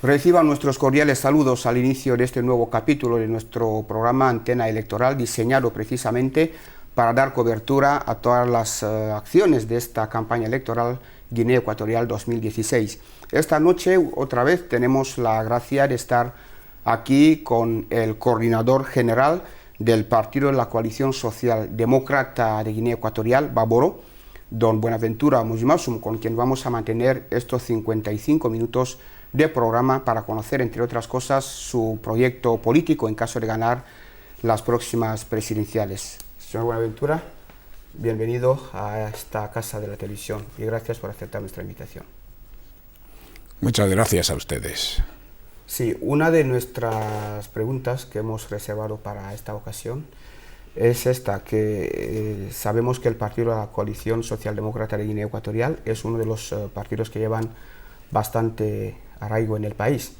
Reciban nuestros cordiales saludos al inicio de este nuevo capítulo de nuestro programa Antena Electoral, diseñado precisamente para dar cobertura a todas las acciones de esta campaña electoral Guinea Ecuatorial 2016. Esta noche otra vez tenemos la gracia de estar aquí con el coordinador general del partido de la Coalición Social Demócrata de Guinea Ecuatorial, Baboro, don Buenaventura Mujimasum, con quien vamos a mantener estos 55 minutos de programa para conocer, entre otras cosas, su proyecto político en caso de ganar las próximas presidenciales. Señor Buenaventura, bienvenido a esta casa de la televisión y gracias por aceptar nuestra invitación. Muchas gracias a ustedes. Sí, una de nuestras preguntas que hemos reservado para esta ocasión es esta, que sabemos que el partido de la Coalición Socialdemócrata de Guinea Ecuatorial es uno de los partidos que llevan bastante arraigo en el país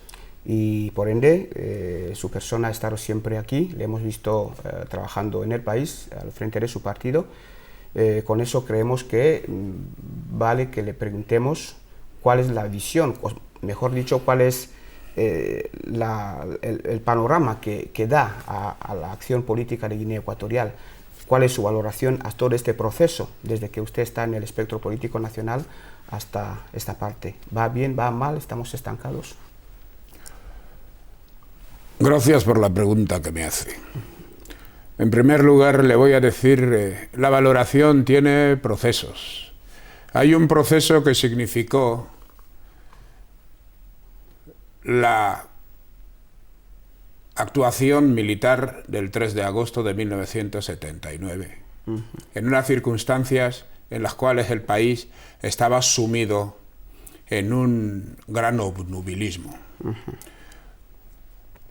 y por ende su persona ha estado siempre aquí, le hemos visto trabajando en el país al frente de su partido. Con eso creemos que vale que le preguntemos cuál es la visión, o mejor dicho, cuál es el panorama que da a la acción política de Guinea Ecuatorial. ¿Cuál es su valoración a todo este proceso, desde que usted está en el espectro político nacional hasta esta parte? ¿Va bien, va mal, estamos estancados? Gracias por la pregunta que me hace. En primer lugar, le voy a decir, la valoración tiene procesos. Hay un proceso que significó la actuación militar del 3 de agosto de 1979, en unas circunstancias en las cuales el país estaba sumido en un gran obnubilismo.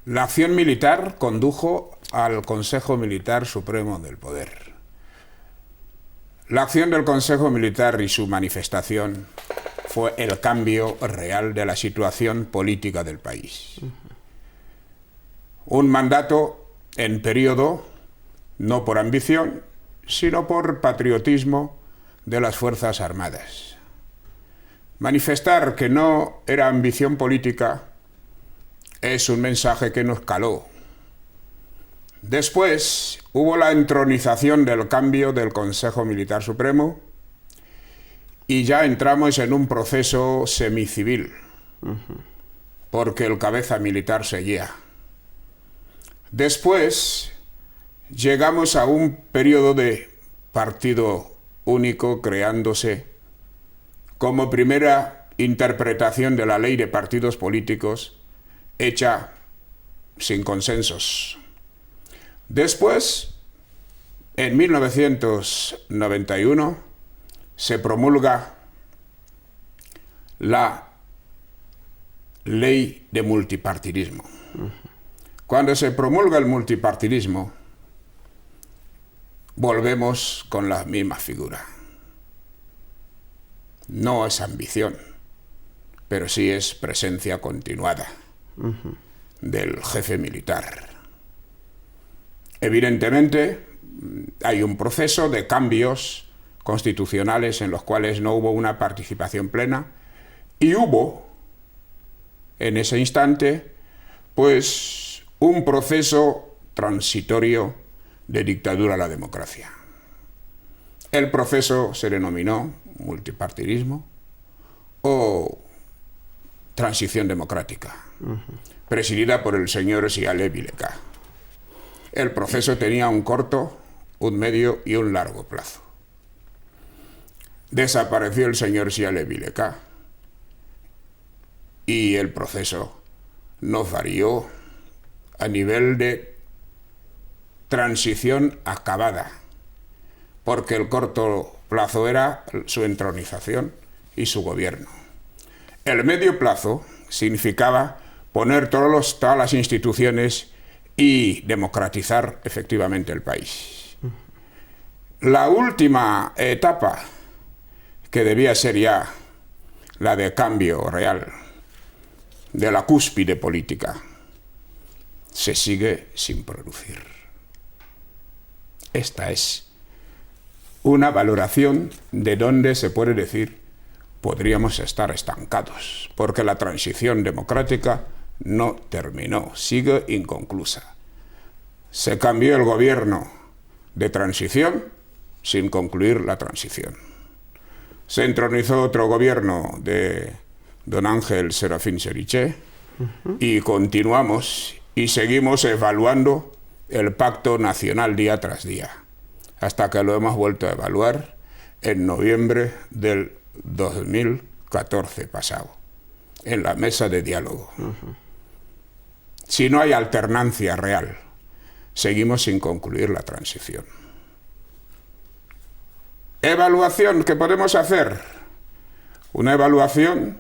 La acción militar condujo al Consejo Militar Supremo del Poder. La acción del Consejo Militar y su manifestación fue el cambio real de la situación política del país. Un mandato en periodo, no por ambición, sino por patriotismo de las Fuerzas Armadas. Manifestar que no era ambición política es un mensaje que nos caló. Después hubo la entronización del cambio del Consejo Militar Supremo y ya entramos en un proceso semicivil, porque el cabeza militar seguía. Después llegamos a un periodo de partido único creándose como primera interpretación de la ley de partidos políticos hecha sin consensos. Después, en 1991, se promulga la ley de multipartidismo. Cuando se promulga el multipartidismo, volvemos con la misma figura. No es ambición, pero sí es presencia continuada del jefe militar. Evidentemente, hay un proceso de cambios constitucionales en los cuales no hubo una participación plena y hubo, en ese instante, pues un proceso transitorio de dictadura a la democracia. El proceso se denominó multipartidismo o transición democrática, presidida por el señor Siale Vileka. El proceso tenía un corto, un medio y un largo plazo. Desapareció el señor Siale Vileka y el proceso nos varió a nivel de transición acabada, porque el corto plazo era su entronización y su gobierno. El medio plazo significaba poner todas las instituciones y democratizar efectivamente el país. La última etapa, que debía ser ya la de cambio real, de la cúspide política, se sigue sin producir. Esta es una valoración de donde se puede decir podríamos estar estancados, porque la transición democrática no terminó, sigue inconclusa. Se cambió el gobierno de transición sin concluir la transición. Se entronizó otro gobierno de don Ángel Serafín Seriché y continuamos y seguimos evaluando el pacto nacional día tras día, hasta que lo hemos vuelto a evaluar en noviembre del 2014 pasado, en la mesa de diálogo. Si no hay alternancia real, seguimos sin concluir la transición. Evaluación que podemos hacer. Una evaluación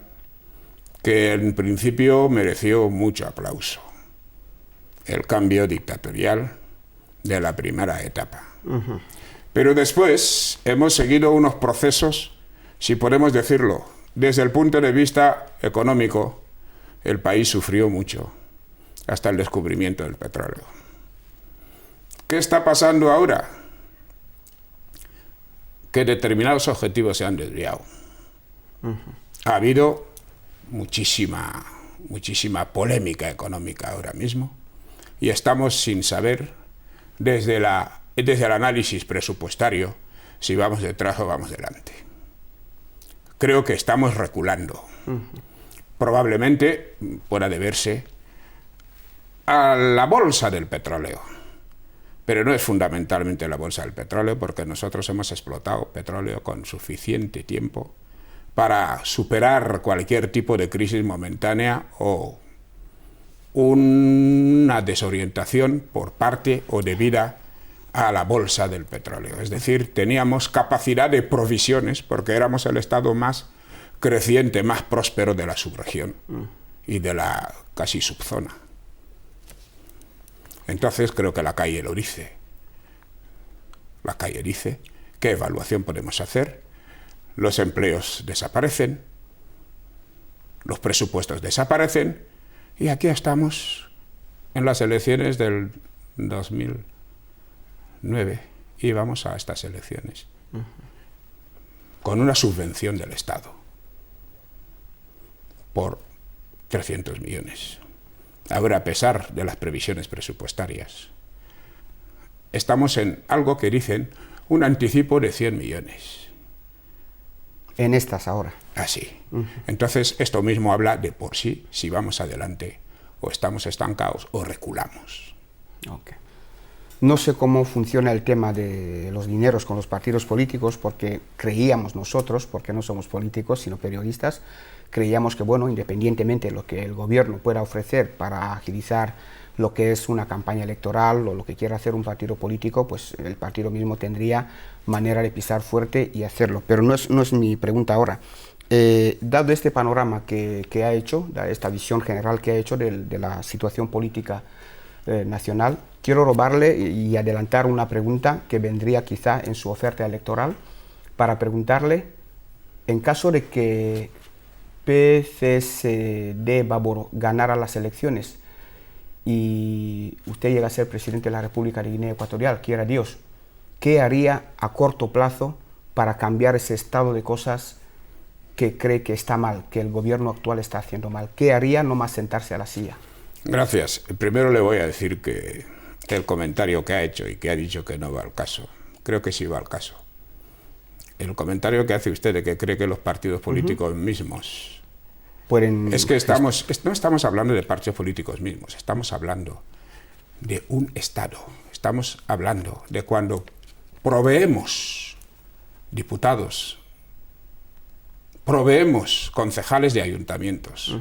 que en principio mereció mucho aplauso. El cambio dictatorial de la primera etapa. Pero después hemos seguido unos procesos, si podemos decirlo, desde el punto de vista económico, el país sufrió mucho, hasta el descubrimiento del petróleo. ¿Qué está pasando ahora? Que determinados objetivos se han desviado. Ha habido muchísima polémica económica ahora mismo y estamos sin saber desde el análisis presupuestario si vamos detrás o vamos delante. Creo que estamos reculando. Probablemente pueda deberse a la bolsa del petróleo. Pero no es fundamentalmente la bolsa del petróleo, porque nosotros hemos explotado petróleo con suficiente tiempo para superar cualquier tipo de crisis momentánea o una desorientación por parte o debida a la bolsa del petróleo. Es decir, teníamos capacidad de provisiones porque éramos el estado más creciente, más próspero de la subregión y de la casi subzona. Entonces creo que la calle lo dice. La calle dice qué evaluación podemos hacer. Los empleos desaparecen, los presupuestos desaparecen y aquí estamos en las elecciones del 2009 y vamos a estas elecciones con una subvención del Estado por 300 millones. Ahora, a pesar de las previsiones presupuestarias, estamos en algo que dicen un anticipo de 100 millones. En estas ahora. Así. Entonces, esto mismo habla de por sí, si vamos adelante, o estamos estancados o reculamos. Okay. No sé cómo funciona el tema de los dineros con los partidos políticos, porque creíamos nosotros, porque no somos políticos, sino periodistas, creíamos que, bueno, independientemente de lo que el gobierno pueda ofrecer para agilizar lo que es una campaña electoral o lo que quiera hacer un partido político, pues el partido mismo tendría manera de pisar fuerte y hacerlo. Pero no es mi pregunta ahora. Dado este panorama que ha hecho, esta visión general que ha hecho de la situación política nacional, quiero robarle y adelantar una pregunta que vendría quizá en su oferta electoral, para preguntarle, en caso de que PCSD Babor ganara las elecciones y usted llega a ser presidente de la República de Guinea Ecuatorial, quiera Dios, ¿qué haría a corto plazo para cambiar ese estado de cosas que cree que está mal, que el gobierno actual está haciendo mal? ¿Qué haría no más sentarse a la silla? Gracias. Primero le voy a decir que el comentario que ha hecho y que ha dicho que no va al caso, creo que sí va al caso. El comentario que hace usted de que cree que los partidos políticos mismos... Es que no estamos hablando de partidos políticos mismos, estamos hablando de un Estado. Estamos hablando de cuando proveemos diputados, proveemos concejales de ayuntamientos,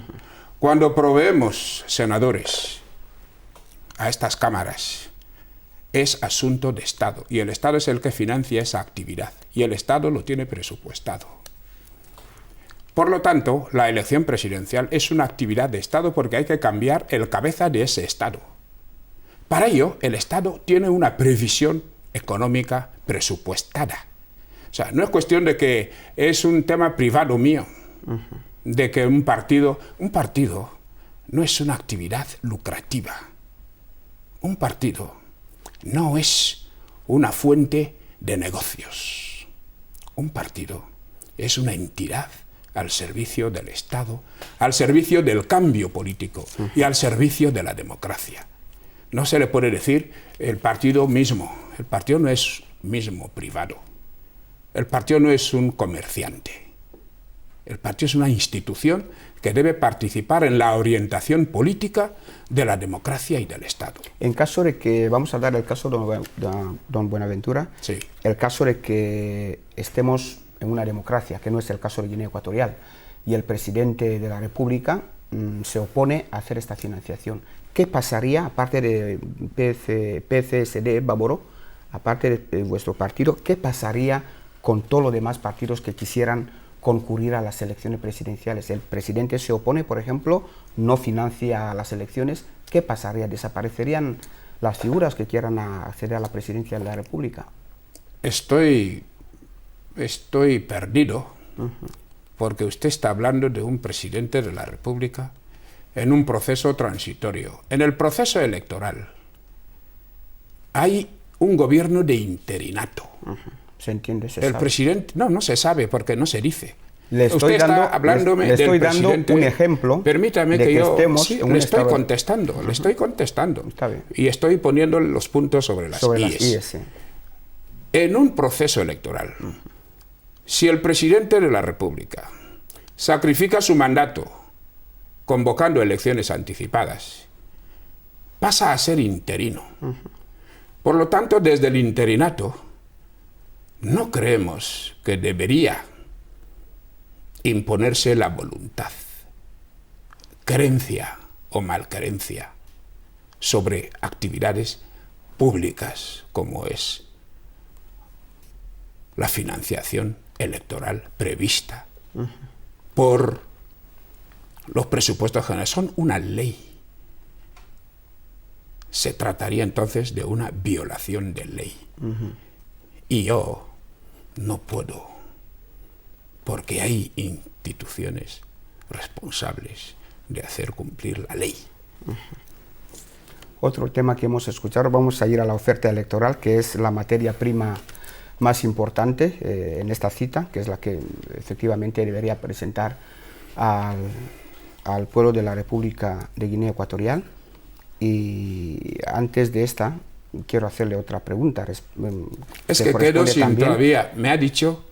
cuando proveemos senadores a estas cámaras, es asunto de Estado, y el Estado es el que financia esa actividad, y el Estado lo tiene presupuestado. Por lo tanto, la elección presidencial es una actividad de Estado porque hay que cambiar el cabeza de ese Estado. Para ello, el Estado tiene una previsión económica presupuestada. O sea, no es cuestión de que es un tema privado mío, de que un partido no es una actividad lucrativa. Un partido no es una fuente de negocios. Un partido es una entidad al servicio del Estado, al servicio del cambio político y al servicio de la democracia. No se le puede decir el partido mismo. El partido no es mismo privado. El partido no es un comerciante. El partido es una institución que debe participar en la orientación política de la democracia y del Estado. En caso de que, vamos a dar el caso de don Buenaventura, Sí. el caso de que estemos en una democracia, que no es el caso de Guinea Ecuatorial, y el presidente de la República se opone a hacer esta financiación. ¿Qué pasaría, aparte de PCSD, Bávoro, aparte de vuestro partido, qué pasaría con todos los demás partidos que quisieran concurrir a las elecciones presidenciales? El presidente se opone, por ejemplo, no financia las elecciones. ¿Qué pasaría? ¿Desaparecerían las figuras que quieran acceder a la presidencia de la República? Estoy perdido, porque usted está hablando de un presidente de la República en un proceso transitorio. En el proceso electoral hay un gobierno de interinato. ¿Se entiende? El presidente, no se sabe porque no se dice. Le estoy Usted dando, está hablándome le estoy del dando presidente. un ejemplo. Permítame de que yo estemos sí, en un le estoy estado contestando, le estoy contestando. Está bien. Y estoy poniendo los puntos sobre las IES. En un proceso electoral, si el presidente de la República sacrifica su mandato convocando elecciones anticipadas, pasa a ser interino. Por lo tanto, desde el interinato, no creemos que debería imponerse la voluntad, creencia o malcreencia sobre actividades públicas como es la financiación electoral prevista por los presupuestos generales. Son una ley. Se trataría entonces de una violación de ley. Y yo no puedo, porque hay instituciones responsables de hacer cumplir la ley. Otro tema que hemos escuchado, vamos a ir a la oferta electoral, que es la materia prima más importante en esta cita, que es la que efectivamente debería presentar al pueblo de la República de Guinea Ecuatorial. Y antes de esta, quiero hacerle otra pregunta. Es que quedo sin también. Todavía. Me ha dicho,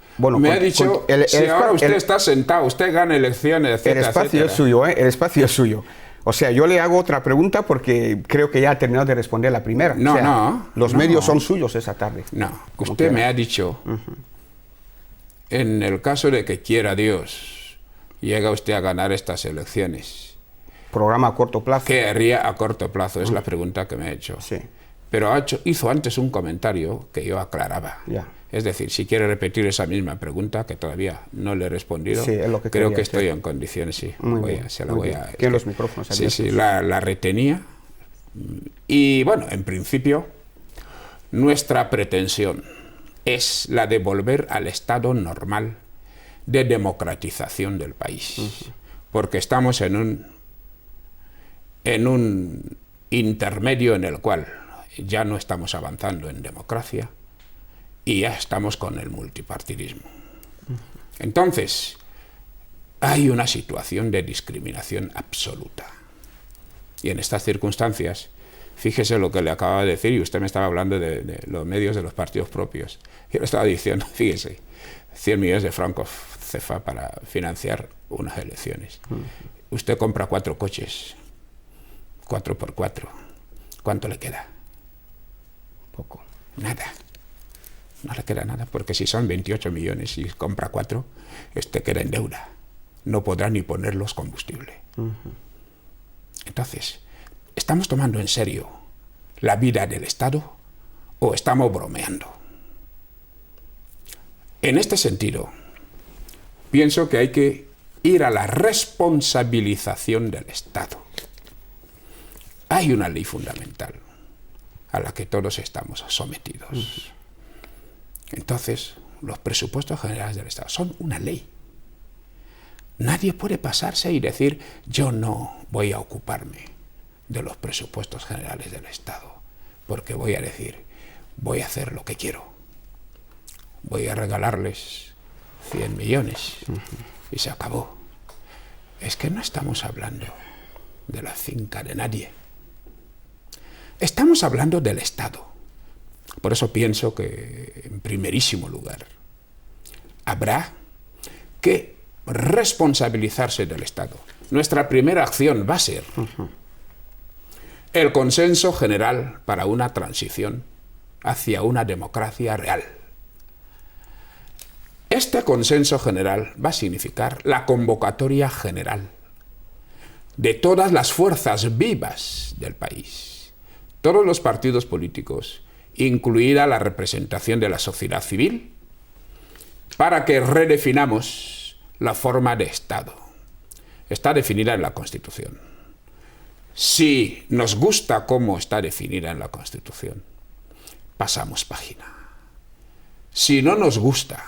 si ahora usted está sentado, usted gana elecciones, etcétera, el espacio etcétera. Es suyo, el espacio es suyo. O sea, yo le hago otra pregunta porque creo que ya ha terminado de responder la primera. No, o sea, los medios son suyos esa tarde. No, usted me ha dicho, en el caso de que quiera Dios, llega usted a ganar estas elecciones. Programa a corto plazo. ¿Qué haría a corto plazo? Es la pregunta que me ha hecho. Sí. Pero hizo antes un comentario que yo aclaraba. Ya. Es decir, si quiere repetir esa misma pregunta, que todavía no le he respondido, sí, es lo que creo que estoy en condiciones, sí. Se la voy a... Tiene los micrófonos abiertos. Sí, la retenía. Y bueno, en principio, nuestra pretensión es la de volver al estado normal de democratización del país. Porque estamos en un intermedio en el cual ya no estamos avanzando en democracia y ya estamos con el multipartidismo. Entonces, hay una situación de discriminación absoluta. Y en estas circunstancias, fíjese lo que le acababa de decir, y usted me estaba hablando de los medios de los partidos propios. Yo le estaba diciendo, fíjese, 100 millones de francos CFA para financiar unas elecciones. Usted compra 4 coches, 4x4. ¿Cuánto le queda? Poco. Nada. No le queda nada, porque si son 28 millones y compra 4, queda en deuda. No podrá ni poner los combustibles. Entonces, ¿estamos tomando en serio la vida del Estado o estamos bromeando? En este sentido, pienso que hay que ir a la responsabilización del Estado. Hay una ley fundamental a la que todos estamos sometidos. Entonces, los presupuestos generales del Estado son una ley. Nadie puede pasarse y decir, yo no voy a ocuparme de los presupuestos generales del Estado, porque voy a decir, voy a hacer lo que quiero. Voy a regalarles 100 millones, y se acabó. Es que no estamos hablando de la finca de nadie. Estamos hablando del Estado. Por eso pienso que, en primerísimo lugar, habrá que responsabilizarse del Estado. Nuestra primera acción va a ser el consenso general para una transición hacia una democracia real. Este consenso general va a significar la convocatoria general de todas las fuerzas vivas del país, todos los partidos políticos, incluida la representación de la sociedad civil, para que redefinamos la forma de Estado. Está definida en la Constitución. Si nos gusta cómo está definida en la Constitución, pasamos página. Si no nos gusta,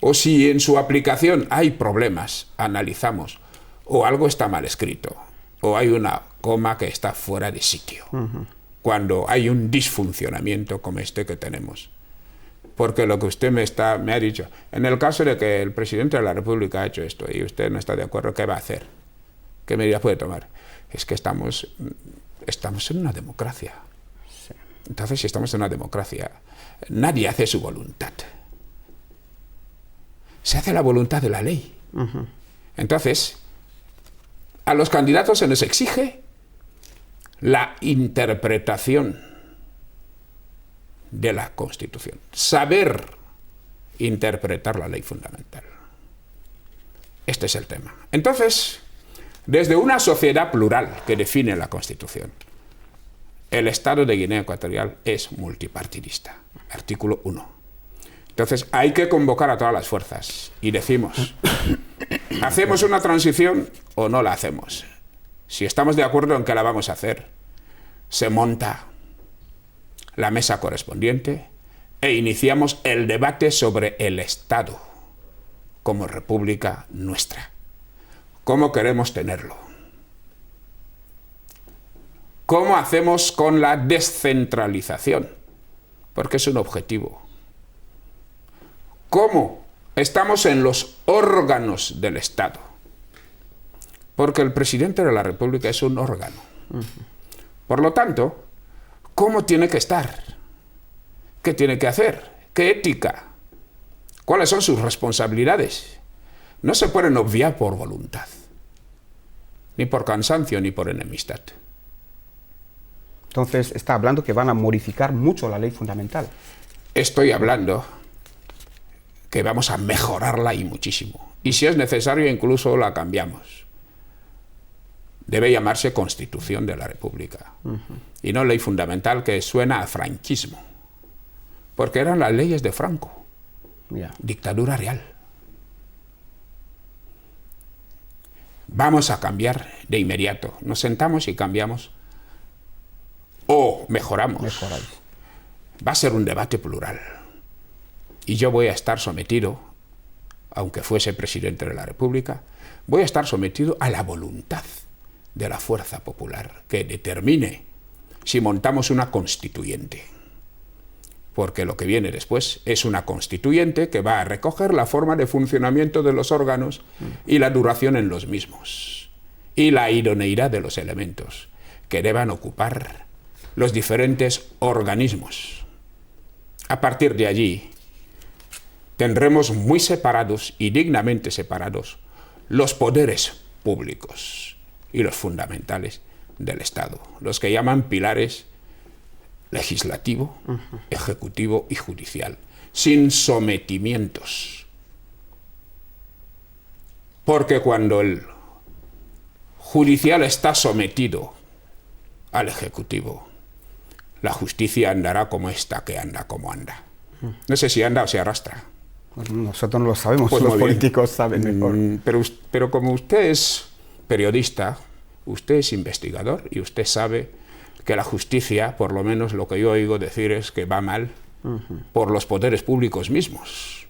o si en su aplicación hay problemas, analizamos, o algo está mal escrito, o hay una coma que está fuera de sitio, cuando hay un disfuncionamiento como este que tenemos. Porque lo que usted me ha dicho, en el caso de que el presidente de la República ha hecho esto y usted no está de acuerdo, ¿qué va a hacer? ¿Qué medidas puede tomar? Es que estamos en una democracia. Entonces, si estamos en una democracia, nadie hace su voluntad. Se hace la voluntad de la ley. Entonces, a los candidatos se les exige la interpretación de la Constitución. Saber interpretar la ley fundamental. Este es el tema. Entonces, desde una sociedad plural que define la Constitución, el Estado de Guinea Ecuatorial es multipartidista. Artículo 1. Entonces, hay que convocar a todas las fuerzas y decimos, ¿hacemos una transición o no la hacemos? Si estamos de acuerdo en que la vamos a hacer, se monta la mesa correspondiente e iniciamos el debate sobre el Estado como república nuestra. ¿Cómo queremos tenerlo? ¿Cómo hacemos con la descentralización? Porque es un objetivo. ¿Cómo estamos en los órganos del Estado? Porque el presidente de la República es un órgano. Por lo tanto, ¿cómo tiene que estar? ¿Qué tiene que hacer? ¿Qué ética? ¿Cuáles son sus responsabilidades? No se pueden obviar por voluntad, ni por cansancio, ni por enemistad. Entonces, está hablando que van a modificar mucho la ley fundamental. Estoy hablando que vamos a mejorarla y muchísimo. Y si es necesario, incluso la cambiamos. Debe llamarse Constitución de la República. Y no ley fundamental, que suena a franquismo. Porque eran las leyes de Franco. Dictadura real. Vamos a cambiar de inmediato. Nos sentamos y cambiamos. O mejoramos. Va a ser un debate plural. Y yo voy a estar sometido, aunque fuese presidente de la República, voy a estar sometido a la voluntad de la fuerza popular que determine si montamos una constituyente. Porque lo que viene después es una constituyente que va a recoger la forma de funcionamiento de los órganos y la duración en los mismos, y la idoneidad de los elementos que deban ocupar los diferentes organismos. A partir de allí, tendremos muy separados y dignamente separados los poderes públicos y los fundamentales del Estado, los que llaman pilares legislativo, ejecutivo y judicial, sin sometimientos. Porque cuando el judicial está sometido al ejecutivo, la justicia andará como esta que anda como anda. No sé si anda o se arrastra. Nosotros no lo sabemos, pues los políticos saben mejor. Pero como usted es periodista, usted es investigador y usted sabe que la justicia, por lo menos lo que yo oigo decir es que va mal por los poderes públicos mismos.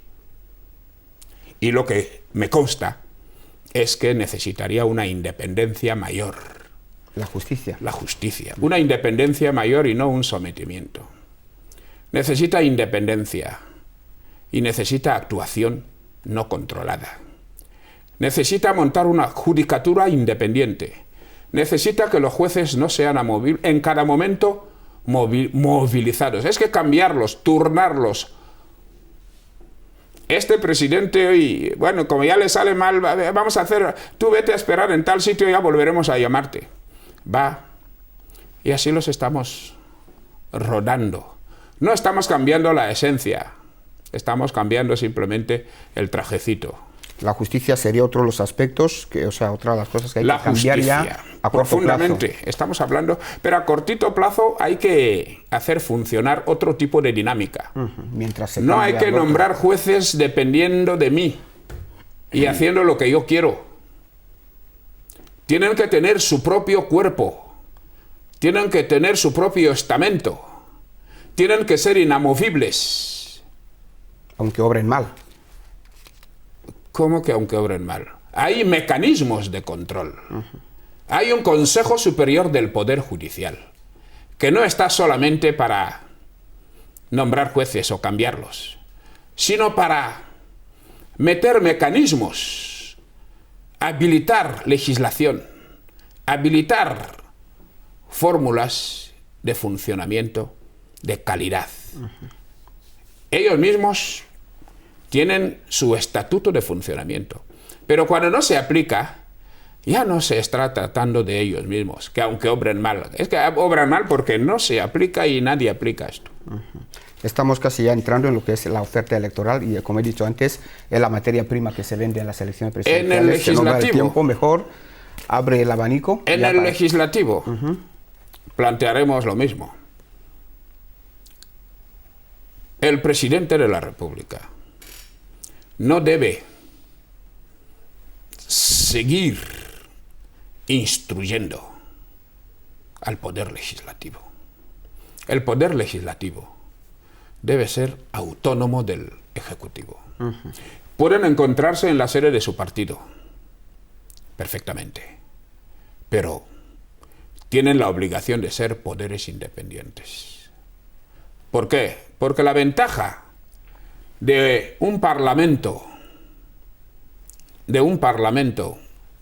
Y lo que me consta es que necesitaría una independencia mayor. La justicia. La justicia. Una independencia mayor y no un sometimiento. Necesita independencia y necesita actuación no controlada. necesita montar una judicatura independiente, necesita que los jueces no sean en cada momento movilizados. Es que cambiarlos, turnarlos. Este presidente hoy, bueno, como ya le sale mal, vamos a hacer, tú vete a esperar en tal sitio y ya volveremos a llamarte. Va. Y así los estamos rodando. No estamos cambiando la esencia, estamos cambiando simplemente el trajecito. La justicia sería otro de los aspectos, o sea, otra de las cosas que hay que cambiar ya a corto profundamente, plazo. estamos hablando, pero a cortito plazo hay que hacer funcionar otro tipo de dinámica. No hay que nombrar jueces dependiendo de mí y haciendo lo que yo quiero. Tienen que tener su propio cuerpo, tienen que tener su propio estamento, tienen que ser inamovibles. Aunque obren mal. ¿Cómo que aunque obren mal? Hay mecanismos de control. Hay un Consejo Superior del Poder Judicial, que no está solamente para nombrar jueces o cambiarlos, sino para meter mecanismos, habilitar legislación, habilitar fórmulas de funcionamiento de calidad. Ellos mismos tienen su estatuto de funcionamiento, pero cuando no se aplica, ya no se está tratando de ellos mismos, que aunque obren mal, es que obran mal porque no se aplica y nadie aplica esto. Estamos casi ya entrando en lo que es la oferta electoral y, como he dicho antes, es la materia prima que se vende en las elecciones presidenciales. En el legislativo, el tiempo mejor abre el abanico. En el legislativo plantearemos lo mismo. El presidente de la República no debe seguir instruyendo al Poder Legislativo. El Poder Legislativo debe ser autónomo del Ejecutivo. Pueden encontrarse en la sede de su partido, perfectamente, pero tienen la obligación de ser poderes independientes. ¿Por qué? Porque la ventaja de un parlamento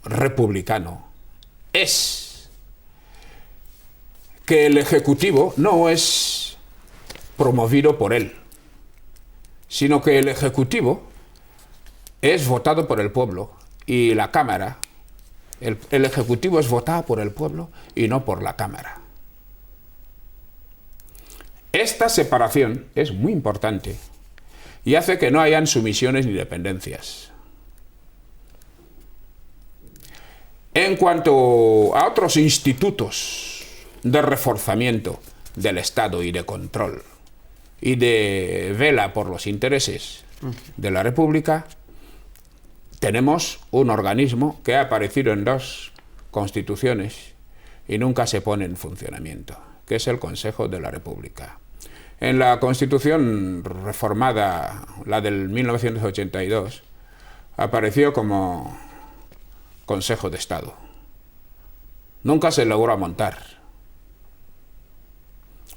republicano es que el Ejecutivo no es promovido por él, sino que el Ejecutivo es votado por el pueblo y la Cámara, el Ejecutivo es votado por el pueblo y no por la Cámara. Esta separación es muy importante y hace que no hayan sumisiones ni dependencias. En cuanto a otros institutos de reforzamiento del Estado y de control y de vela por los intereses de la República, tenemos un organismo que ha aparecido en 2 constituciones y nunca se pone en funcionamiento, que es el Consejo de la República. En la Constitución reformada, la del 1982, apareció como Consejo de Estado. Nunca se logró montar.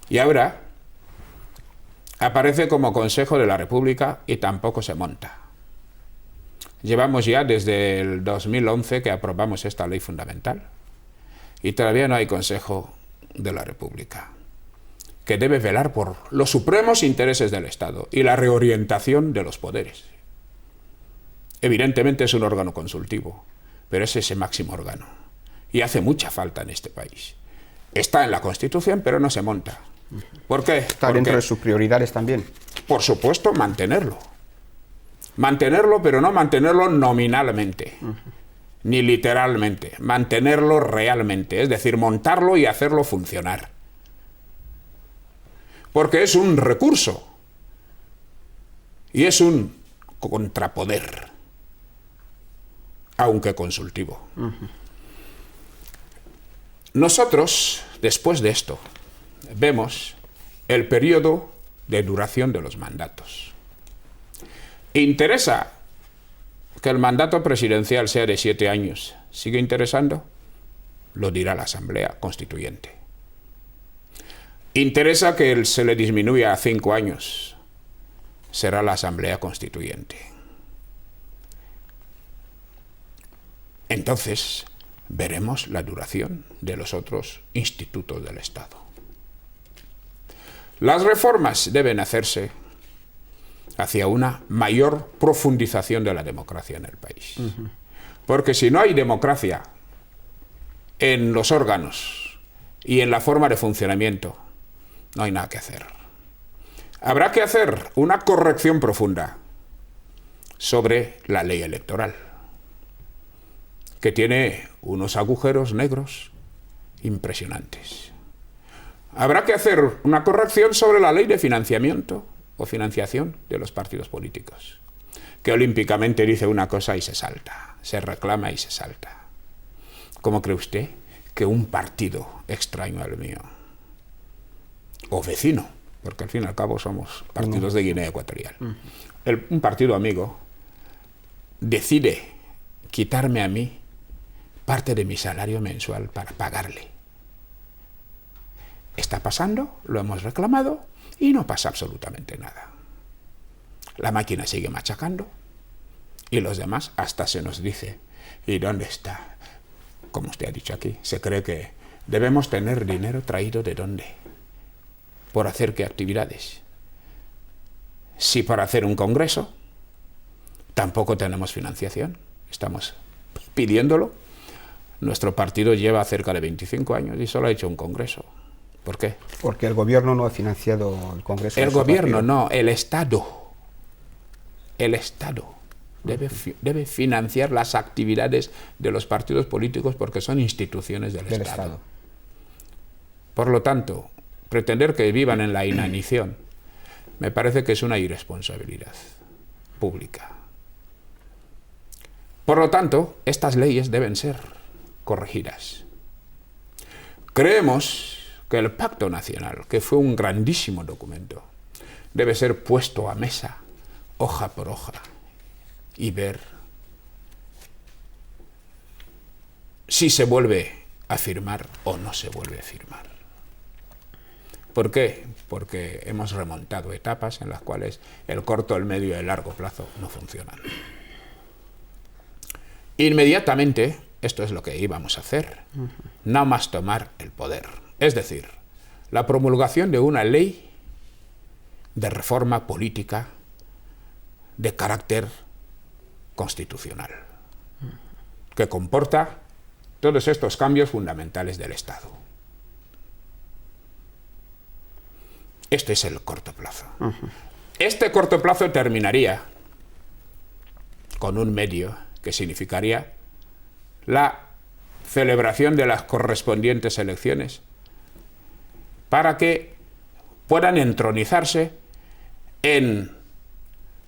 Y ahora aparece como Consejo de la República y tampoco se monta. Llevamos ya desde el 2011 que aprobamos esta ley fundamental y todavía no hay Consejo de la República, que debe velar por los supremos intereses del Estado y la reorientación de los poderes. Evidentemente es un órgano consultivo, pero es ese máximo órgano y hace mucha falta en este país. Está en la Constitución, pero no se monta. ¿Por qué? Está dentro de sus prioridades también. Por supuesto, mantenerlo. Mantenerlo, pero no mantenerlo nominalmente, ni literalmente. Mantenerlo realmente, es decir, montarlo y hacerlo funcionar. Porque es un recurso y es un contrapoder, aunque consultivo. Nosotros, después de esto, vemos el periodo de duración de los mandatos. ¿Interesa que el mandato presidencial sea de 7 años? ¿Sigue interesando? Lo dirá la Asamblea Constituyente. ¿Interesa que se le disminuya a 5 años? Será la Asamblea Constituyente. entonces veremos la duración de los otros institutos del Estado. Las reformas deben hacerse hacia una mayor profundización de la democracia en el país. Porque si no hay democracia en los órganos y en la forma de funcionamiento, no hay nada que hacer. Habrá que hacer una corrección profunda sobre la ley electoral, que tiene unos agujeros negros impresionantes. Habrá que hacer una corrección sobre la ley de financiamiento o financiación de los partidos políticos, que olímpicamente dice una cosa y se salta, se reclama y se salta. ¿Cómo cree usted que un partido extraño al mío, o vecino, porque al fin y al cabo somos partidos de Guinea Ecuatorial, un partido amigo, decide quitarme a mí parte de mi salario mensual para pagarle? Está pasando, lo hemos reclamado y no pasa absolutamente nada. La máquina sigue machacando y los demás hasta se nos dice, ¿y dónde está? Como usted ha dicho aquí, se cree que debemos tener dinero traído ¿de dónde? ¿Por hacer qué actividades? Si para hacer un congreso tampoco tenemos financiación, estamos pidiéndolo. Nuestro partido lleva cerca de 25 años y solo ha hecho un congreso. ¿Por qué? Porque el gobierno no ha financiado el congreso. El gobierno no, el Estado. El Estado debe financiar las actividades de los partidos políticos porque son instituciones del Estado. Por lo tanto, pretender que vivan en la inanición me parece que es una irresponsabilidad pública. Por lo tanto, estas leyes deben ser corregidas. Creemos que el Pacto Nacional, que fue un grandísimo documento, debe ser puesto a mesa, hoja por hoja, y ver si se vuelve a firmar o no se vuelve a firmar. ¿Por qué? Porque hemos remontado etapas en las cuales el corto, el medio y el largo plazo no funcionan. Inmediatamente, esto es lo que íbamos a hacer, nada más tomar el poder. Es decir, la promulgación de una ley de reforma política de carácter constitucional, que comporta todos estos cambios fundamentales del Estado. Este es el corto plazo. Este corto plazo terminaría con un medio que significaría la celebración de las correspondientes elecciones para que puedan entronizarse en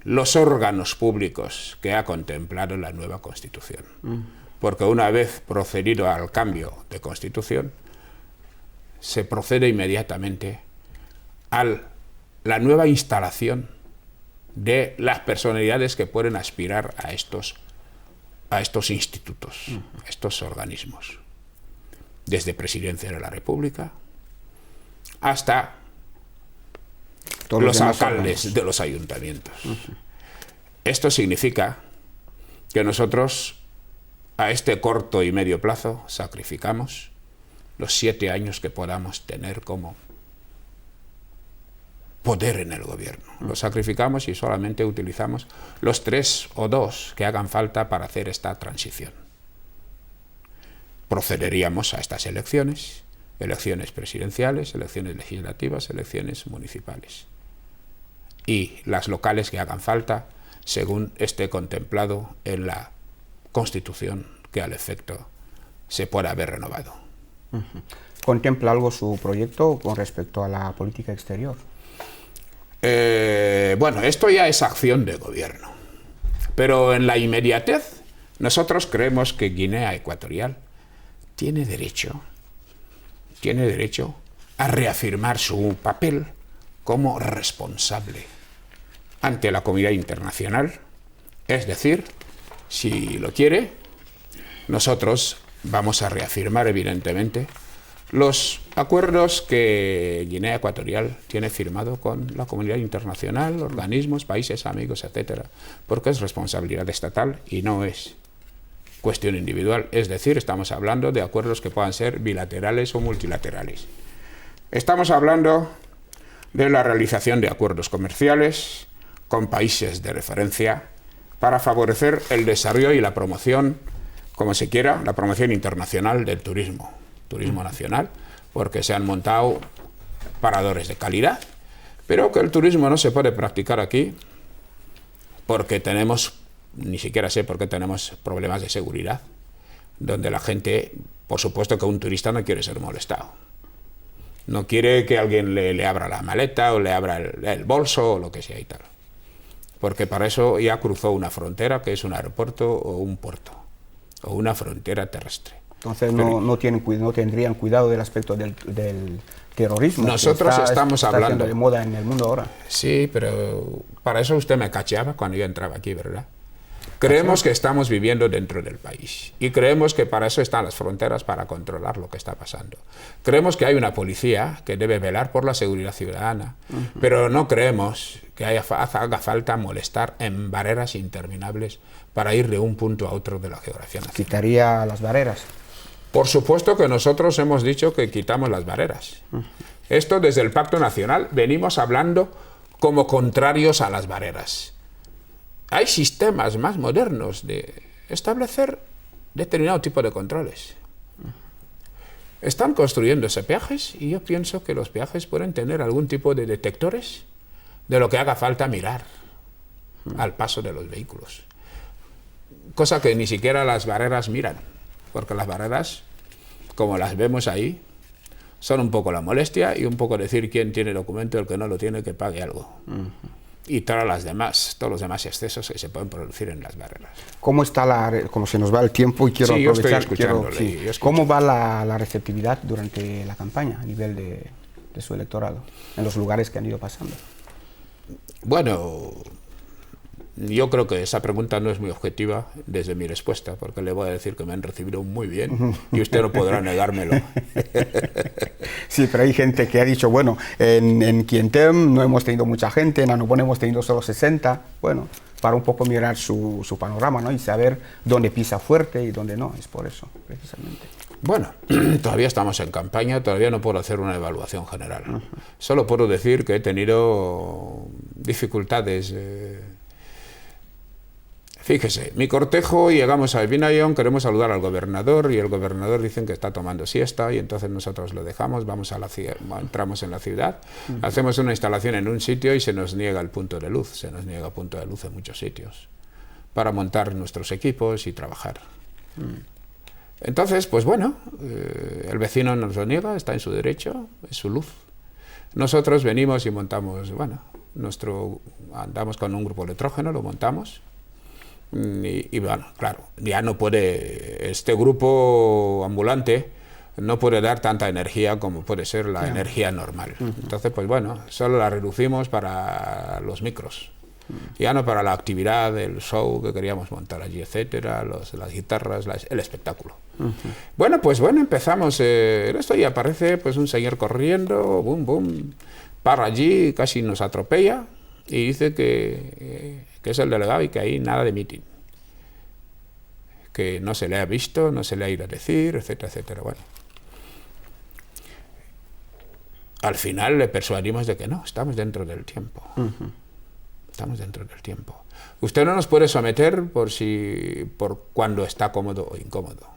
los órganos públicos que ha contemplado la nueva Constitución. Porque una vez procedido al cambio de Constitución, se procede inmediatamente a la nueva instalación de las personalidades que pueden aspirar a estos institutos, a estos organismos, desde Presidencia de la República hasta los alcaldes de los ayuntamientos. Esto significa que nosotros a este corto y medio plazo sacrificamos los 7 años que podamos tener como poder en el gobierno. Lo sacrificamos y solamente utilizamos los 3 o 2 que hagan falta para hacer esta transición. Procederíamos a estas elecciones, elecciones presidenciales, elecciones legislativas, elecciones municipales. Y las locales que hagan falta, según esté contemplado en la Constitución que al efecto se pueda haber renovado. ¿Contempla algo su proyecto con respecto a la política exterior? Bueno, esto ya es acción de gobierno. Pero en la inmediatez, nosotros creemos que Guinea Ecuatorial tiene derecho a reafirmar su papel como responsable ante la comunidad internacional. Es decir, si lo quiere, nosotros vamos a reafirmar evidentemente los acuerdos que Guinea Ecuatorial tiene firmado con la comunidad internacional, organismos, países amigos, etcétera, porque es responsabilidad estatal y no es cuestión individual, es decir, estamos hablando de acuerdos que puedan ser bilaterales o multilaterales. Estamos hablando de la realización de acuerdos comerciales con países de referencia para favorecer el desarrollo y la promoción, como se quiera, la promoción internacional del turismo nacional, porque se han montado paradores de calidad, pero que el turismo no se puede practicar aquí porque ni siquiera sé por qué tenemos problemas de seguridad, donde la gente, por supuesto que un turista no quiere ser molestado. No quiere que alguien le abra la maleta o le abra el bolso o lo que sea y tal. Porque para eso ya cruzó una frontera, que es un aeropuerto o un puerto, o una frontera terrestre. Entonces no tendrían cuidado del aspecto del terrorismo. Nosotros estamos hablando de moda en el mundo ahora. Sí, pero para eso usted me cacheaba cuando yo entraba aquí, ¿verdad? Creemos que estamos viviendo dentro del país y creemos que para eso están las fronteras, para controlar lo que está pasando. Creemos que hay una policía que debe velar por la seguridad ciudadana, pero no creemos que haga falta molestar en barreras interminables para ir de un punto a otro de la geografía nacional. ¿Quitaría las barreras? Por supuesto que nosotros hemos dicho que quitamos las barreras. Esto desde el Pacto Nacional venimos hablando como contrarios a las barreras. Hay sistemas más modernos de establecer determinado tipo de controles. Están construyéndose peajes y yo pienso que los peajes pueden tener algún tipo de detectores de lo que haga falta mirar al paso de los vehículos. Cosa que ni siquiera las barreras miran, porque las barreras, como las vemos ahí, son un poco la molestia y un poco decir quién tiene documento y el que no lo tiene que pague algo. Y todos los demás excesos que se pueden producir en las barreras. ¿Cómo está como se nos va el tiempo y quiero sí, aprovechar? ¿Cómo va la receptividad durante la campaña a nivel de su electorado, en los lugares que han ido pasando? Bueno, yo creo que esa pregunta no es muy objetiva desde mi respuesta, porque le voy a decir que me han recibido muy bien y usted no podrá negármelo. Sí, pero hay gente que ha dicho, bueno, en Quientem no hemos tenido mucha gente, en Annobón hemos tenido solo 60, bueno, para un poco mirar su panorama, ¿no? Y saber dónde pisa fuerte y dónde no, es por eso, precisamente. Bueno, todavía estamos en campaña, todavía no puedo hacer una evaluación general. Solo puedo decir que he tenido dificultades. Fíjese, mi cortejo, llegamos a Vinayón, queremos saludar al gobernador y el gobernador dicen que está tomando siesta y entonces nosotros lo dejamos, entramos en la ciudad, hacemos una instalación en un sitio y se nos niega el punto de luz, se nos niega punto de luz en muchos sitios para montar nuestros equipos y trabajar. Entonces, pues bueno, el vecino nos lo niega, está en su derecho, es su luz. Nosotros venimos y montamos, bueno, andamos con un grupo electrógeno, lo montamos. Y bueno, claro, ya no puede, este grupo ambulante no puede dar tanta energía como puede ser la energía normal. Entonces, pues bueno, solo la reducimos para los micros, ya no para la actividad, el show que queríamos montar allí, etcétera, las guitarras, el espectáculo. Bueno, pues bueno, empezamos esto y aparece pues un señor corriendo, boom, boom, para allí, casi nos atropella y dice que es el delegado y que ahí nada de mitin, que no se le ha visto, no se le ha ido a decir, etcétera, etcétera. Bueno, al final le persuadimos de que no, estamos dentro del tiempo. Estamos dentro del tiempo. Usted no nos puede someter por cuando está cómodo o incómodo,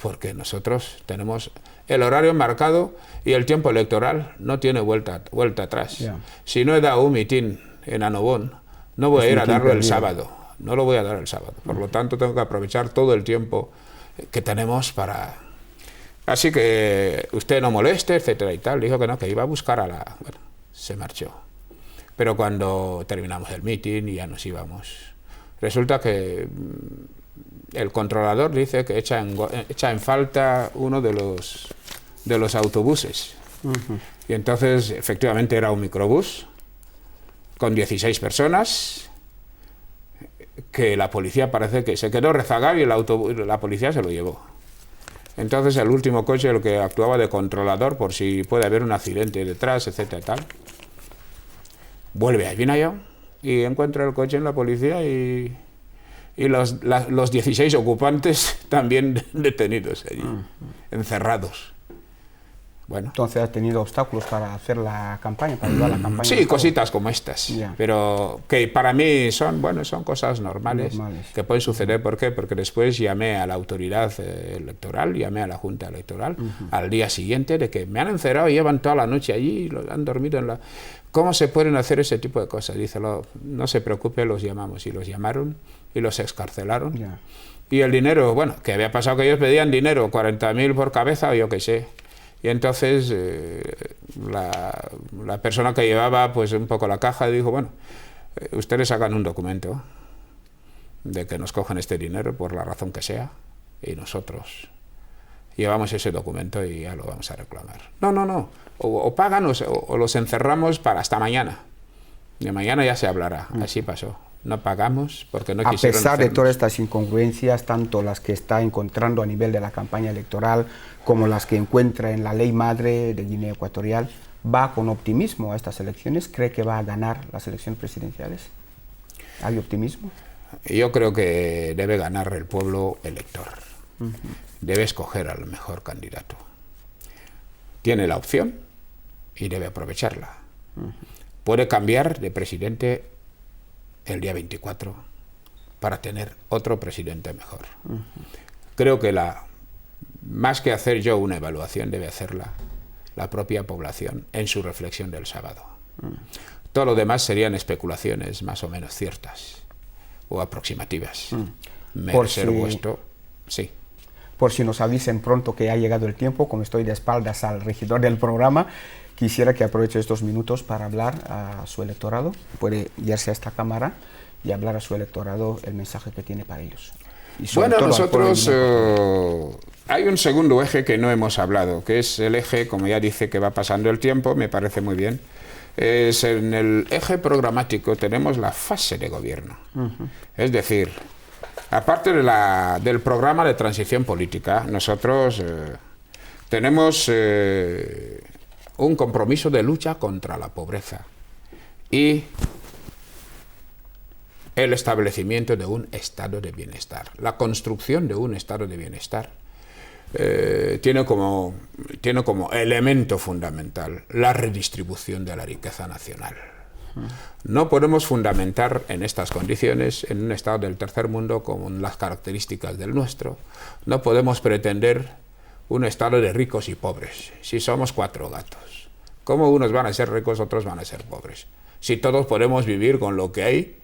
porque nosotros tenemos el horario marcado y el tiempo electoral no tiene vuelta atrás. Si no he dado un mitin en Annobón, no voy a ir a darlo el sábado, no lo voy a dar el sábado. Por lo tanto, tengo que aprovechar todo el tiempo que tenemos para... Así que usted no moleste, etcétera y tal. Dijo que no, que iba a buscar a la... Bueno, se marchó. Pero cuando terminamos el mitin y ya nos íbamos, resulta que el controlador dice que echa en falta uno de los autobuses. Y entonces, efectivamente, era un microbús con 16 personas, que la policía parece que se quedó rezagado y la policía se lo llevó. Entonces el último coche, el que actuaba de controlador por si puede haber un accidente detrás, etcétera, tal, vuelve a Vinayón y encuentra el coche en la policía y y los 16 ocupantes también detenidos allí, encerrados. Bueno. Entonces has tenido obstáculos para hacer la campaña, para ayudar a la campaña. Sí, cositas como estas, pero que para mí son cosas normales que pueden suceder. ¿Por qué? Porque después llamé a la autoridad electoral, llamé a la Junta Electoral al día siguiente de que me han encerrado y llevan toda la noche allí, han dormido en la... ¿Cómo se pueden hacer ese tipo de cosas? Dice, no se preocupe, los llamamos. Y los llamaron y los excarcelaron. Y el dinero, bueno, que había pasado que ellos pedían dinero, 40.000 por cabeza o yo qué sé. Y entonces la persona que llevaba pues un poco la caja dijo, bueno, ustedes hagan un documento de que nos cojan este dinero por la razón que sea y nosotros llevamos ese documento y ya lo vamos a reclamar. No, o pagan o los encerramos para hasta mañana. De mañana ya se hablará, así pasó. No pagamos porque no quisieron. A pesar de todas estas incongruencias, tanto las que está encontrando a nivel de la campaña electoral como las que encuentra en la ley madre de Guinea Ecuatorial, ¿va con optimismo a estas elecciones? ¿Cree que va a ganar las elecciones presidenciales? ¿Hay optimismo? Yo creo que debe ganar el pueblo elector. Debe escoger al mejor candidato. Tiene la opción y debe aprovecharla. Puede cambiar de presidente el día 24 para tener otro presidente mejor. Creo que más que hacer yo una evaluación, debe hacerla la propia población en su reflexión del sábado. Todo lo demás serían especulaciones más o menos ciertas o aproximativas. Me reservo esto, sí. Por si nos avisen pronto que ha llegado el tiempo, como estoy de espaldas al regidor del programa, quisiera que aproveche estos minutos para hablar a su electorado. Puede irse a esta cámara y hablar a su electorado el mensaje que tiene para ellos. Y bueno, nosotros hay un segundo eje que no hemos hablado, que es el eje, como ya dice, que va pasando el tiempo, me parece muy bien. Es en el eje programático tenemos la fase de gobierno. Es decir, aparte del programa de transición política, nosotros tenemos un compromiso de lucha contra la pobreza y el establecimiento de un estado de bienestar. La construcción de un estado de bienestar tiene como elemento fundamental la redistribución de la riqueza nacional. No podemos fundamentar en estas condiciones, en un estado del tercer mundo con las características del nuestro, no podemos pretender un estado de ricos y pobres, si somos 4 gatos. ¿Cómo unos van a ser ricos, otros van a ser pobres? Si todos podemos vivir con lo que hay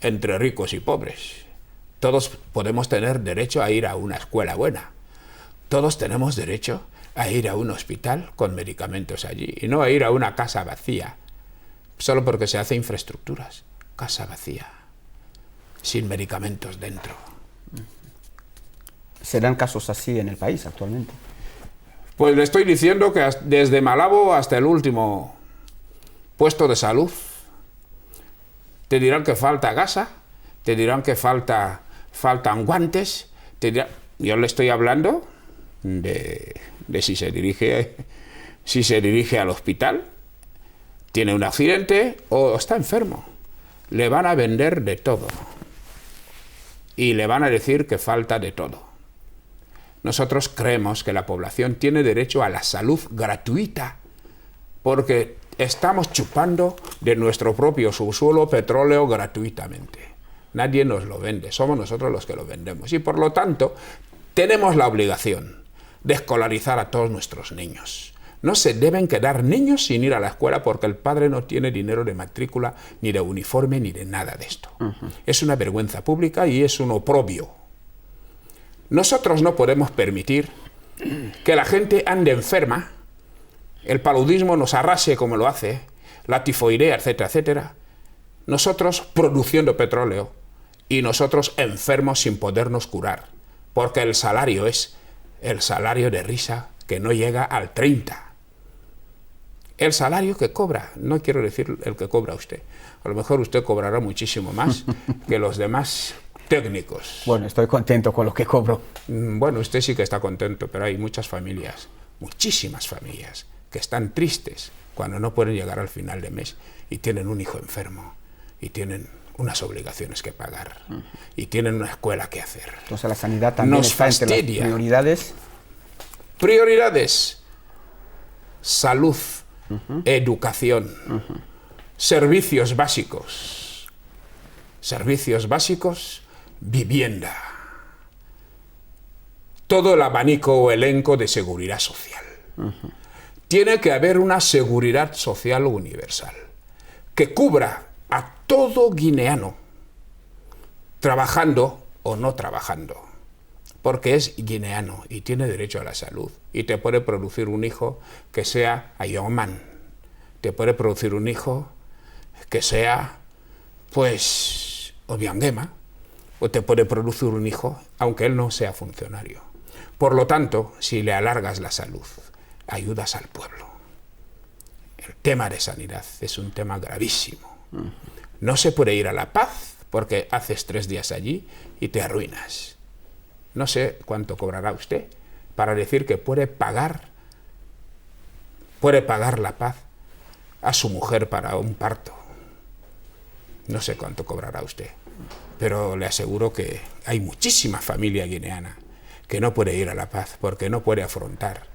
entre ricos y pobres. Todos podemos tener derecho a ir a una escuela buena. Todos tenemos derecho a ir a un hospital con medicamentos allí y no a ir a una casa vacía, solo porque se hace infraestructuras. Casa vacía, sin medicamentos dentro. ¿Se dan casos así en el país actualmente? Pues le estoy diciendo que desde Malabo hasta el último puesto de salud, te dirán que falta gasa, te dirán que faltan guantes, yo le estoy hablando de si se dirige al hospital, tiene un accidente o está enfermo. Le van a vender de todo y le van a decir que falta de todo. Nosotros creemos que la población tiene derecho a la salud gratuita porque estamos chupando de nuestro propio subsuelo petróleo gratuitamente. Nadie nos lo vende, somos nosotros los que lo vendemos. Y por lo tanto, tenemos la obligación de escolarizar a todos nuestros niños. No se deben quedar niños sin ir a la escuela porque el padre no tiene dinero de matrícula, ni de uniforme, ni de nada de esto. Es una vergüenza pública y es un oprobio. Nosotros no podemos permitir que la gente ande enferma, el paludismo nos arrase como lo hace, la tifoidea, etcétera, etcétera. Nosotros produciendo petróleo y nosotros enfermos sin podernos curar, porque el salario es el salario de risa que no llega al 30. El salario que cobra, no quiero decir el que cobra usted, a lo mejor usted cobrará muchísimo más que los demás técnicos. Bueno, estoy contento con lo que cobro. Bueno, usted sí que está contento, pero hay muchas familias, muchísimas familias, que están tristes cuando no pueden llegar al final de mes y tienen un hijo enfermo y tienen unas obligaciones que pagar y tienen una escuela que hacer. Entonces la sanidad también está entre las prioridades. Prioridades: salud, educación, servicios básicos, vivienda, todo el abanico o elenco de seguridad social. Tiene que haber una seguridad social universal que cubra a todo guineano, trabajando o no trabajando, porque es guineano y tiene derecho a la salud, y te puede producir un hijo que sea Ayoman, te puede producir un hijo que sea, pues, Obiangema, o te puede producir un hijo aunque él no sea funcionario. Por lo tanto, si le alargas la salud, ayudas al pueblo. El tema de sanidad es un tema gravísimo. No se puede ir a La Paz porque haces 3 días allí y te arruinas. No sé cuánto cobrará usted para decir que puede pagar La Paz a su mujer para un parto. No sé cuánto cobrará usted, pero le aseguro que hay muchísima familia guineana que no puede ir a La Paz porque no puede afrontar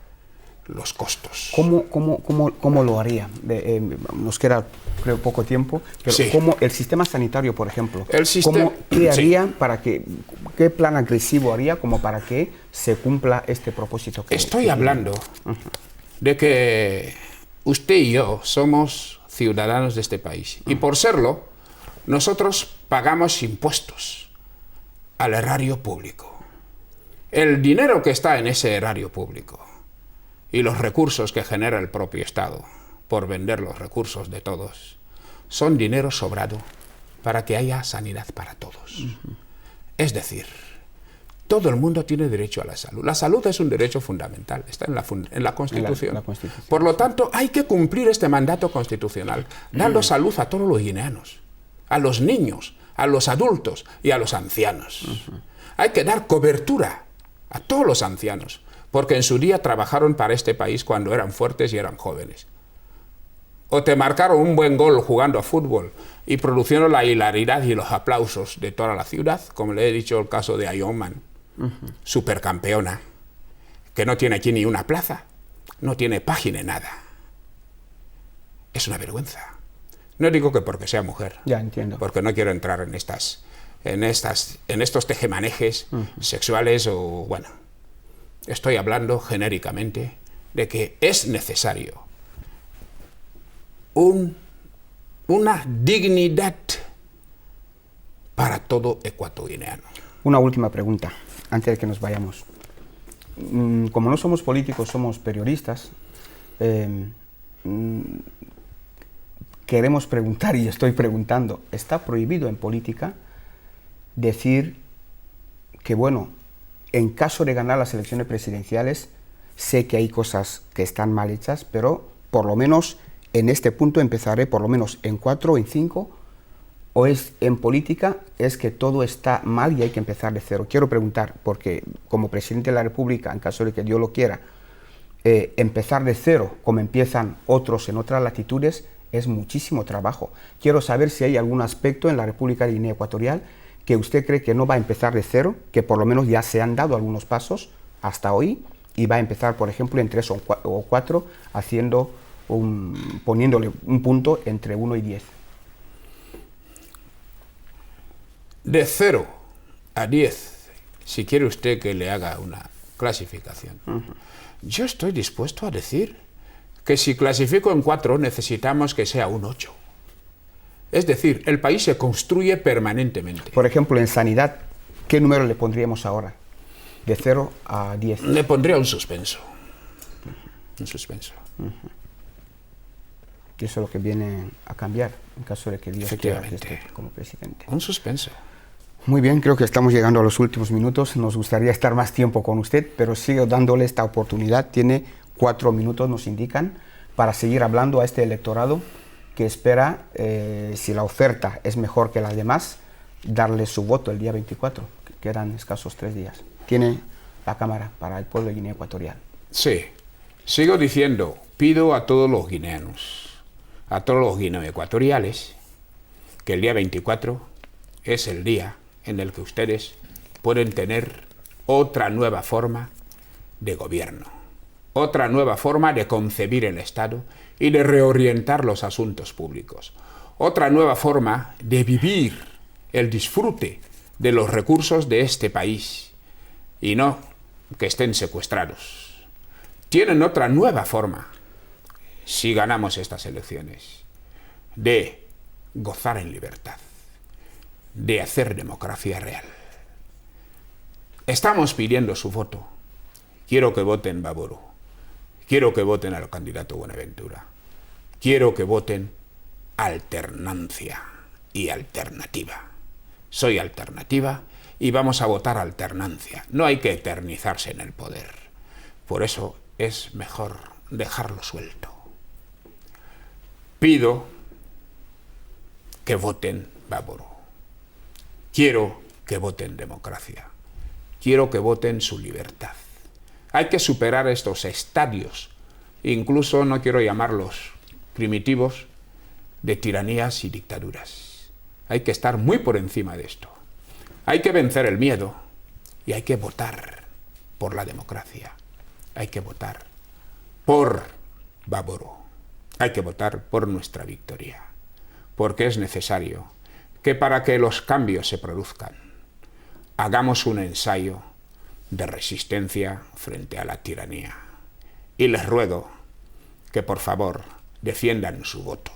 los costos. ¿Cómo lo haría? Nos queda, creo, poco tiempo, pero Sí. ¿cómo el sistema sanitario, por ejemplo? ¿Qué Sí. haría para que, qué plan agresivo haría como para que se cumpla este propósito? Estoy hablando de que usted y yo somos ciudadanos de este país, y por serlo, nosotros pagamos impuestos al erario público. El dinero que está en ese erario público y los recursos que genera el propio Estado por vender los recursos de todos son dinero sobrado para que haya sanidad para todos. Es decir, todo el mundo tiene derecho a la salud. La salud es un derecho fundamental, está en la Constitución. La Constitución. Por lo tanto, hay que cumplir este mandato constitucional, dando salud a todos los guineanos, a los niños, a los adultos y a los ancianos. Hay que dar cobertura a todos los ancianos, porque en su día trabajaron para este país cuando eran fuertes y eran jóvenes. O te marcaron un buen gol jugando a fútbol y produjeron la hilaridad y los aplausos de toda la ciudad, como le he dicho el caso de Ayoman, supercampeona, que no tiene aquí ni una plaza, no tiene página, nada. Es una vergüenza. No digo que porque sea mujer, Ya entiendo. porque no quiero entrar en estos tejemanejes sexuales o, bueno, estoy hablando genéricamente de que es necesario una dignidad para todo ecuatoguineano. Una última pregunta, antes de que nos vayamos. Como no somos políticos, somos periodistas, queremos preguntar, y estoy preguntando, ¿está prohibido en política decir que, bueno, en caso de ganar las elecciones presidenciales, sé que hay cosas que están mal hechas, pero por lo menos en este punto empezaré por lo menos en 4 o en 5, o es en política es que todo está mal y hay que empezar de cero? Quiero preguntar, porque como presidente de la República, en caso de que Dios lo quiera, empezar de cero, como empiezan otros en otras latitudes, es muchísimo trabajo. Quiero saber si hay algún aspecto en la República de Guinea Ecuatorial que usted cree que no va a empezar de cero, que por lo menos ya se han dado algunos pasos hasta hoy, y va a empezar, por ejemplo, en 3 o 4, poniéndole un punto entre 1 y 10. De 0 a 10, si quiere usted que le haga una clasificación, yo estoy dispuesto a decir que si clasifico en 4 necesitamos que sea un 8. Es decir, el país se construye permanentemente. Por ejemplo, en sanidad, ¿qué número le pondríamos ahora? De 0 a 10. Le pondría un suspenso. Un suspenso. Y eso es lo que viene a cambiar, en caso de que Dios quiera que Efectivamente. esté como presidente. Un suspenso. Muy bien, creo que estamos llegando a los últimos minutos. Nos gustaría estar más tiempo con usted, pero sigo dándole esta oportunidad. Tiene 4 minutos, nos indican, para seguir hablando a este electorado que espera, si la oferta es mejor que las demás, darle su voto el día 24, que quedan escasos 3 días. Tiene la cámara para el pueblo de Guinea Ecuatorial. Sí, sigo diciendo, pido a todos los guineanos, a todos los guineoecuatoriales, que el día 24 es el día en el que ustedes pueden tener otra nueva forma de gobierno, otra nueva forma de concebir el Estado y de reorientar los asuntos públicos, otra nueva forma de vivir el disfrute de los recursos de este país y no que estén secuestrados. Tienen otra nueva forma, si ganamos estas elecciones, de gozar en libertad, de hacer democracia real. Estamos pidiendo su voto. Quiero que voten Baburu. Quiero que voten al candidato Buenaventura. Quiero que voten alternancia y alternativa. Soy alternativa y vamos a votar alternancia. No hay que eternizarse en el poder. Por eso es mejor dejarlo suelto. Pido que voten Baburu. Quiero que voten democracia. Quiero que voten su libertad. Hay que superar estos estadios, incluso no quiero llamarlos primitivos, de tiranías y dictaduras. Hay que estar muy por encima de esto. Hay que vencer el miedo y hay que votar por la democracia. Hay que votar por Baburu. Hay que votar por nuestra victoria. Porque es necesario que para que los cambios se produzcan, hagamos un ensayo de resistencia frente a la tiranía. Y les ruego que por favor defiendan su voto.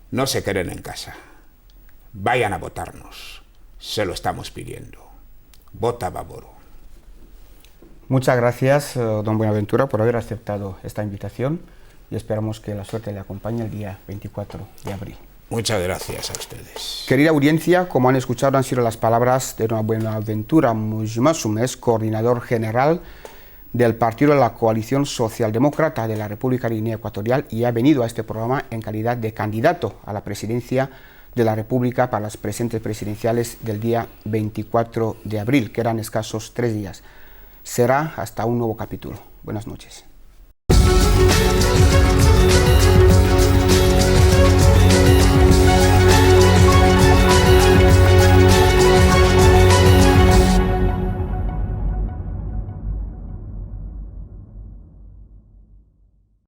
No se queden en casa. Vayan a votarnos. Se lo estamos pidiendo. Vota Baburu. Muchas gracias, don Buenaventura, por haber aceptado esta invitación y esperamos que la suerte le acompañe el día 24 de abril. Muchas gracias a ustedes. Querida audiencia, como han escuchado, han sido las palabras de don Buenaventura Mujimasumes, coordinador general del partido de la Coalición Socialdemócrata de la República de Guinea Ecuatorial, y ha venido a este programa en calidad de candidato a la presidencia de la República para las presentes presidenciales del día 24 de abril, que eran escasos 3 días. Será hasta un nuevo capítulo. Buenas noches.